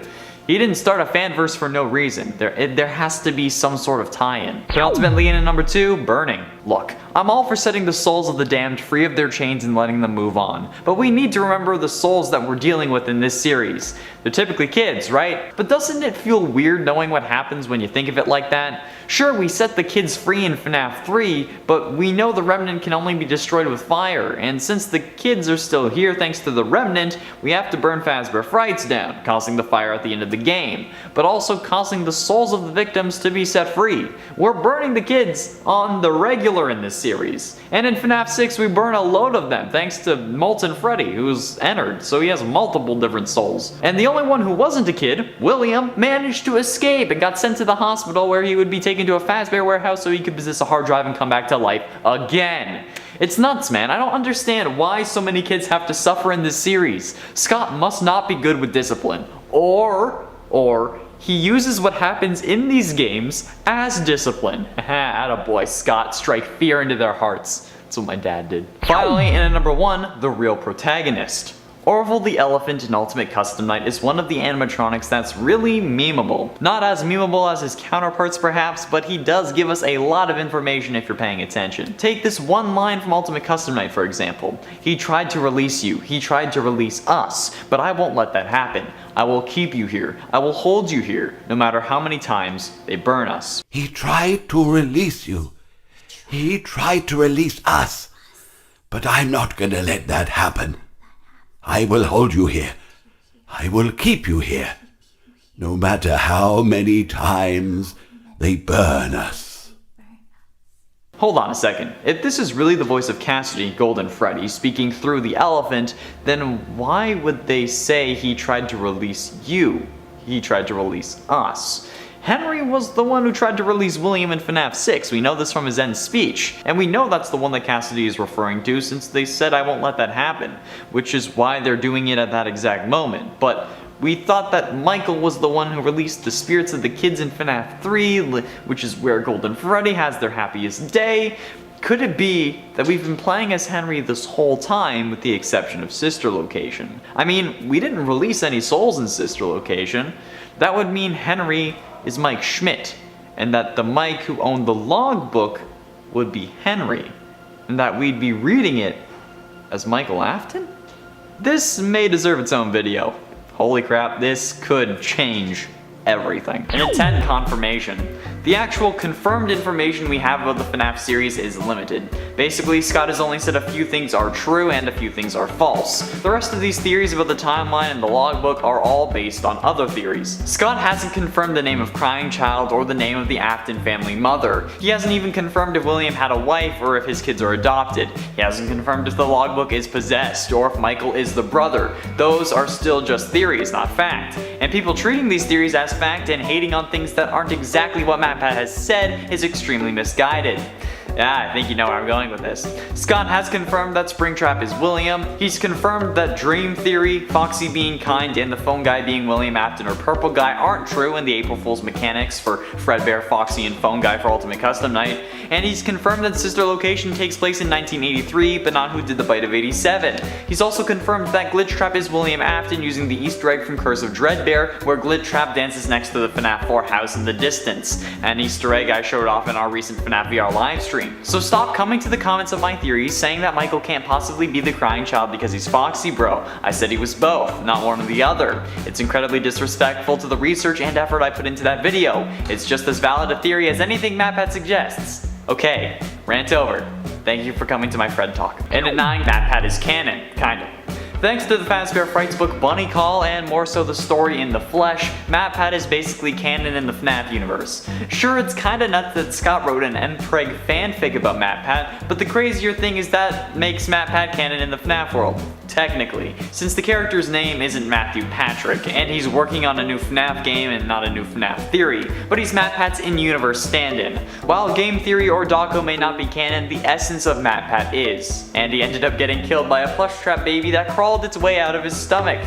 He didn't start a fanverse for no reason. There has to be some sort of tie-in. Penultimately in number 2, Burning. Look, I'm all for setting the souls of the damned free of their chains and letting them move on, but we need to remember the souls that we're dealing with in this series. They're typically kids, right? But doesn't it feel weird knowing what happens when you think of it like that? Sure, we set the kids free in FNAF 3, but we know the Remnant can only be destroyed with fire, and since the kids are still here thanks to the Remnant, we have to burn Fazbear Frights down, causing the fire at the end of the game, but also causing the souls of the victims to be set free. We're burning the kids on the regular in this series. And in FNAF 6 we burn a load of them thanks to Molten Freddy, who's entered, so he has multiple different souls. And the only one who wasn't a kid, William, managed to escape and got sent to the hospital where he would be taken to a Fazbear warehouse so he could possess a hard drive and come back to life again. It's nuts, man. I don't understand why so many kids have to suffer in this series. Scott must not be good with discipline. Or he uses what happens in these games as discipline. Attaboy, Scott. Strike fear into their hearts. That's what my dad did. Finally, in at number 1, the real protagonist. Orville the Elephant in Ultimate Custom Night is one of the animatronics that's really memeable. Not as memeable as his counterparts perhaps, but he does give us a lot of information if you're paying attention. Take this one line from Ultimate Custom Night for example. He tried to release you, he tried to release us, but I won't let that happen. I will keep you here, I will hold you here, no matter how many times they burn us. He tried to release you. He tried to release us. But I'm not gonna let that happen. I will hold you here. I will keep you here. No matter how many times they burn us. Hold on a second. If this is really the voice of Cassidy, Golden Freddy, speaking through the elephant, then why would they say he tried to release you? He tried to release us. Henry was the one who tried to release William in FNAF 6, we know this from his end speech, and we know that's the one that Cassidy is referring to since they said I won't let that happen, which is why they're doing it at that exact moment, but we thought that Michael was the one who released the spirits of the kids in FNAF 3, which is where Golden Freddy has their happiest day. Could it be that we've been playing as Henry this whole time with the exception of Sister Location? I mean, we didn't release any souls in Sister Location. That would mean Henry is Mike Schmidt, and that the Mike who owned the logbook would be Henry, and that we'd be reading it as Michael Afton? This may deserve its own video. Holy crap, this could change everything. And a 10 confirmation. The actual confirmed information we have about the FNAF series is limited. Basically, Scott has only said a few things are true and a few things are false. The rest of these theories about the timeline and the logbook are all based on other theories. Scott hasn't confirmed the name of Crying Child or the name of the Afton family mother. He hasn't even confirmed if William had a wife or if his kids are adopted. He hasn't confirmed if the logbook is possessed or if Michael is the brother. Those are still just theories, not fact. And people treating these theories as fact and hating on things that aren't exactly what matpat has said is extremely misguided. Yeah, I think you know where I'm going with this. Scott has confirmed that Springtrap is William. He's confirmed that Dream Theory, Foxy being kind, and the phone guy being William Afton or Purple Guy aren't true in the April Fool's mechanics for Fredbear, Foxy, and Phone Guy for Ultimate Custom Night. And he's confirmed that Sister Location takes place in 1983, but not Who Did the Bite of 87. He's also confirmed that Glitch Trap is William Afton using the Easter egg from Curse of Dreadbear, where Glitch Trap dances next to the FNAF 4 house in the distance, an Easter egg I showed off in our recent FNAF VR livestream. So stop coming to the comments of my theories saying that Michael can't possibly be the crying child because he's Foxy, bro. I said he was both, not one or the other. It's incredibly disrespectful to the research and effort I put into that video. It's just as valid a theory as anything MatPat suggests. Okay, rant over. Thank you for coming to my Fred Talk. And at 9, MatPat is canon, kinda. Thanks to the Fazbear Frights book Bunny Call, and more so the story in the flesh, MatPat is basically canon in the FNAF universe. Sure, it's kinda nuts that Scott wrote an MPreg fanfic about MatPat, but the crazier thing is that makes MatPat canon in the FNAF world. Technically, since the character's name isn't Matthew Patrick, and he's working on a new FNAF game and not a new FNAF theory, but he's MatPat's in-universe stand-in. While game theory or Dawko may not be canon, the essence of MatPat is. And he ended up getting killed by a plush trap baby that crawled its way out of his stomach.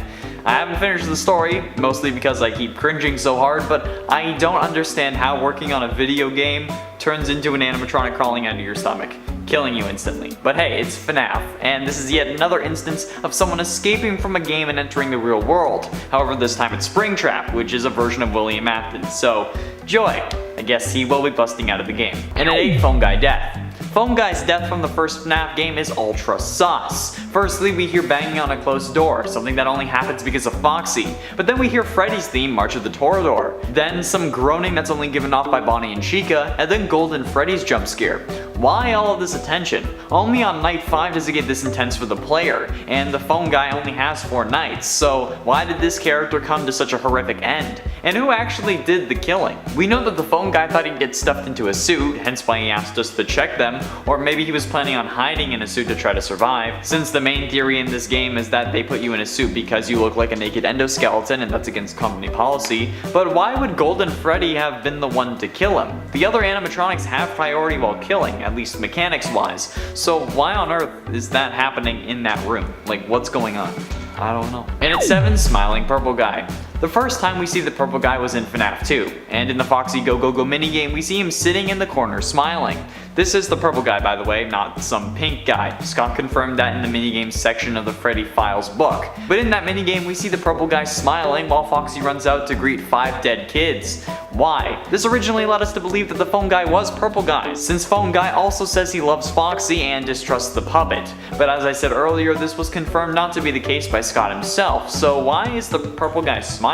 I haven't finished the story, mostly because I keep cringing so hard, but I don't understand how working on a video game turns into an animatronic crawling out of your stomach, killing you instantly. But hey, it's FNAF, and this is yet another instance of someone escaping from a game and entering the real world. However, this time it's Springtrap, which is a version of William Afton, so joy. I guess he will be busting out of the game. And at 8, Phone Guy death. Phone Guy's death from the first FNAF game is ultra sus. Firstly, we hear banging on a closed door, something that only happens because of Foxy. But then we hear Freddy's theme, March of the Torador. Then some groaning that's only given off by Bonnie and Chica, and then Golden Freddy's jump scare. Why all of this attention? Only on night 5 does it get this intense for the player, and the Phone Guy only has 4 nights, so why did this character come to such a horrific end? And who actually did the killing? We know that the Phone Guy thought he'd get stuffed into a suit, hence why he asked us to check them, or maybe he was planning on hiding in a suit to try to survive, since the main theory in this game is that they put you in a suit because you look like a naked endoskeleton and that's against company policy. But why would Golden Freddy have been the one to kill him? The other animatronics have priority while killing, at least mechanics wise, so why on earth is that happening in that room? Like, what's going on? I don't know. And at 7, Smiling Purple Guy. The first time we see the Purple Guy was in FNAF 2, and in the Foxy Go Go Go minigame we see him sitting in the corner smiling. This is the Purple Guy, by the way, not some pink guy. Scott confirmed that in the minigames section of the Freddy Files book. But in that minigame we see the Purple Guy smiling while Foxy runs out to greet 5 dead kids. Why? This originally led us to believe that the Phone Guy was Purple Guy, since Phone Guy also says he loves Foxy and distrusts the puppet. But as I said earlier, this was confirmed not to be the case by Scott himself, so why is the Purple Guy smiling?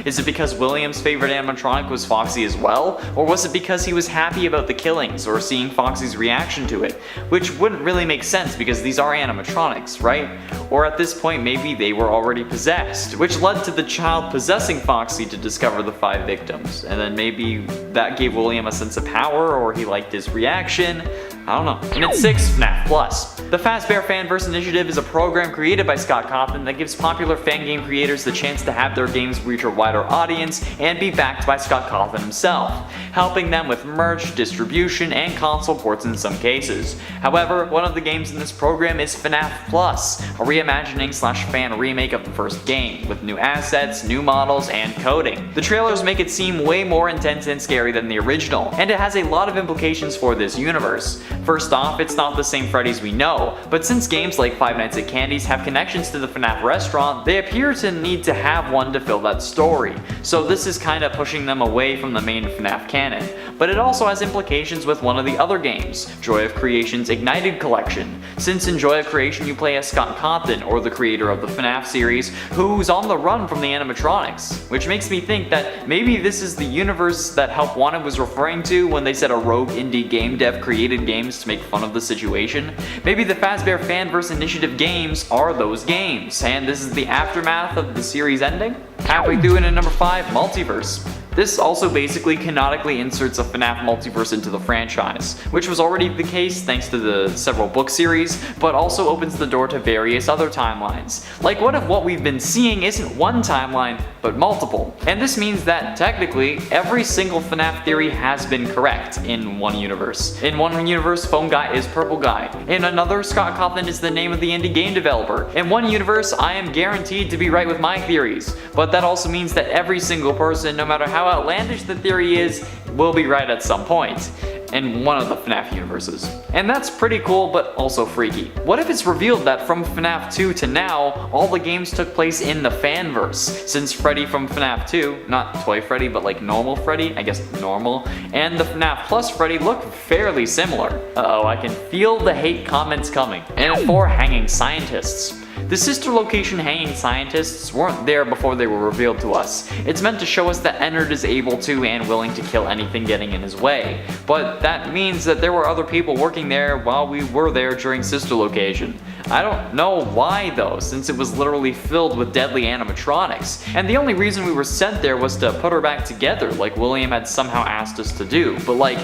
Is it because William's favorite animatronic was Foxy as well? Or was it because he was happy about the killings or seeing Foxy's reaction to it? Which wouldn't really make sense because these are animatronics, right? Or at this point maybe they were already possessed, which led to the child possessing Foxy to discover the 5 victims. And then maybe that gave William a sense of power, or he liked his reaction. I don't know. And at 6, FNAF Plus. The Fazbear Fanverse Initiative is a program created by Scott Cawthon that gives popular fan game creators the chance to have their games reach a wider audience and be backed by Scott Cawthon himself, helping them with merch, distribution, and console ports in some cases. However, one of the games in this program is FNAF Plus, a reimagining/fan remake of the first game, with new assets, new models, and coding. The trailers make it seem way more intense and scary than the original, and it has a lot of implications for this universe. First off, it's not the same Freddy's we know, but since games like Five Nights at Candy's have connections to the FNAF restaurant, they appear to need to have one to fill that story. So this is kinda pushing them away from the main FNAF canon. But it also has implications with one of the other games, Joy of Creation's Ignited Collection. Since in Joy of Creation you play as Scott Cawthon, or the creator of the FNAF series, who's on the run from the animatronics. Which makes me think that maybe this is the universe that Help Wanted was referring to when they said a rogue indie game dev created games to make fun of the situation. Maybe the Fazbear Fanverse Initiative games are those games, and this is the aftermath of the series ending? Halfway through and at number 5, Multiverse. This also basically canonically inserts a FNAF multiverse into the franchise, which was already the case thanks to the several book series, but also opens the door to various other timelines. Like, what if what we've been seeing isn't one timeline, but multiple? And this means that, technically, every single FNAF theory has been correct in one universe. In one universe, Foam Guy is Purple Guy. In another, Scott Cawthon is the name of the indie game developer. In one universe, I am guaranteed to be right with my theories, but that also means that every single person, no matter how outlandish the theory is, will be right at some point in one of the FNAF universes. And that's pretty cool, but also freaky. What if it's revealed that from FNAF 2 to now, all the games took place in the fanverse, since Freddy from FNAF 2, not Toy Freddy, but like normal Freddy, I guess normal, and the FNAF Plus Freddy look fairly similar. Uh-oh, I can feel the hate comments coming. And 4 hanging scientists. The sister location hanging scientists weren't there before they were revealed to us. It's meant to show us that Ennard is able to and willing to kill anything getting in his way. But that means that there were other people working there while we were there during sister location. I don't know why though, since it was literally filled with deadly animatronics. And the only reason we were sent there was to put her back together like William had somehow asked us to do. But like,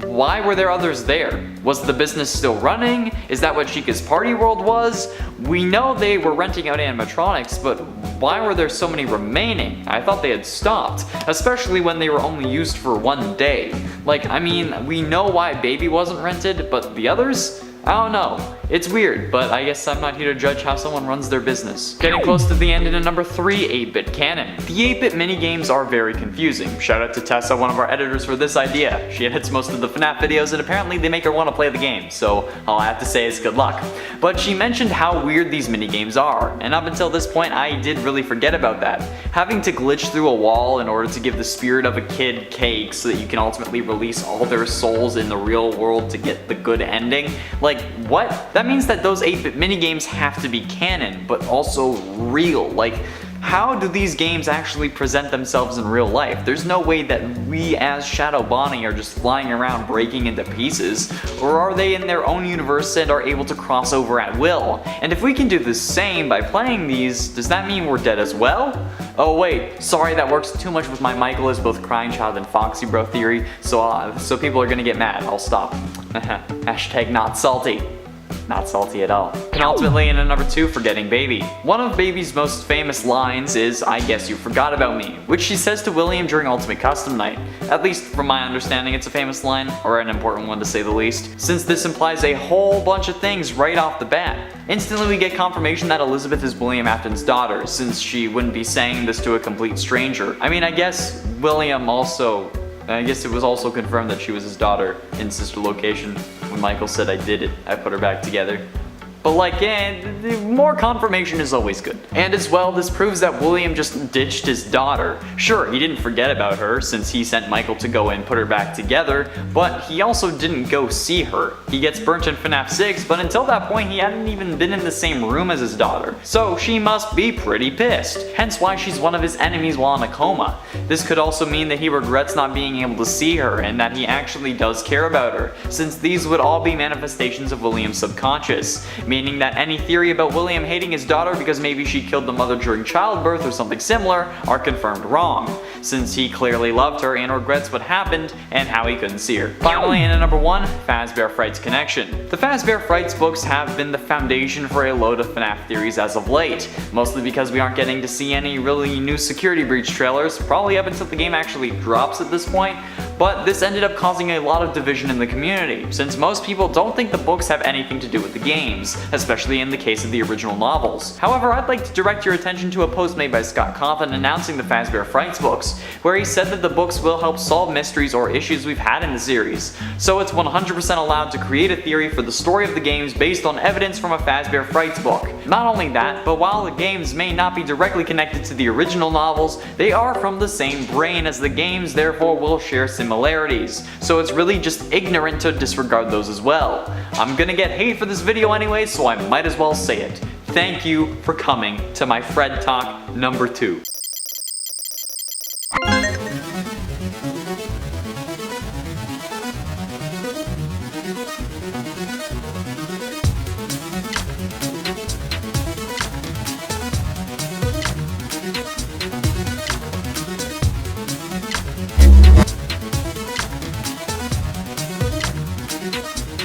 why were there others there? Was the business still running? Is that what Chica's Party World was? We know they were renting out animatronics, but why were there so many remaining? I thought they had stopped, especially when they were only used for one day. Like, I mean, we know why Baby wasn't rented, but the others? I don't know. It's weird, but I guess I'm not here to judge how someone runs their business. Getting close to the end in a number 3 8-bit canon. The 8-bit minigames are very confusing. Shout out to Tessa, one of our editors, for this idea. She edits most of the FNAF videos and apparently they make her want to play the game, so all I have to say is good luck. But she mentioned how weird these minigames are, and up until this point I did really forget about that. Having to glitch through a wall in order to give the spirit of a kid cake so that you can ultimately release all their souls in the real world to get the good ending. Like, what? That means that those 8-bit minigames have to be canon, but also real. Like, how do these games actually present themselves in real life? There's no way that we as Shadow Bonnie are just flying around breaking into pieces, or are they in their own universe and are able to cross over at will? And if we can do the same by playing these, does that mean we're dead as well? Oh wait, sorry, that works too much with my Michael is both Crying Child and Foxy Bro theory, so people are gonna get mad. I'll stop. Hashtag not salty. Not salty at all. Penultimately in a number 2, Forgetting Baby. One of Baby's most famous lines is, "I guess you forgot about me," which she says to William during Ultimate Custom Night. At least from my understanding it's a famous line, or an important one to say the least, since this implies a whole bunch of things right off the bat. Instantly we get confirmation that Elizabeth is William Afton's daughter, since she wouldn't be saying this to a complete stranger. I mean, I guess it was also confirmed that she was his daughter in sister location. When Michael said I did it, I put her back together. But like, more confirmation is always good. And as well, this proves that William just ditched his daughter. Sure, he didn't forget about her since he sent Michael to go and put her back together, but he also didn't go see her. He gets burnt in FNAF 6, but until that point he hadn't even been in the same room as his daughter. So she must be pretty pissed, hence why she's one of his enemies while in a coma. This could also mean that he regrets not being able to see her and that he actually does care about her, since these would all be manifestations of William's subconscious. Meaning that any theory about William hating his daughter because maybe she killed the mother during childbirth or something similar are confirmed wrong, since he clearly loved her and regrets what happened and how he couldn't see her. Finally, in a number 1, Fazbear Frights connection. The Fazbear Frights books have been the foundation for a load of FNAF theories as of late, mostly because we aren't getting to see any really new security breach trailers, probably up until the game actually drops at this point, but this ended up causing a lot of division in the community, since most people don't think the books have anything to do with the games, especially in the case of the original novels. However, I'd like to direct your attention to a post made by Scott Cawthon announcing the Fazbear Frights books, where he said that the books will help solve mysteries or issues we've had in the series. So it's 100% allowed to create a theory for the story of the games based on evidence from a Fazbear Frights book. Not only that, but while the games may not be directly connected to the original novels, they are from the same brain as the games, therefore will share similarities. So it's really just ignorant to disregard those as well. I'm gonna get hate for this video anyway, so I might as well say it. Thank you for coming to my Fred Talk number 2.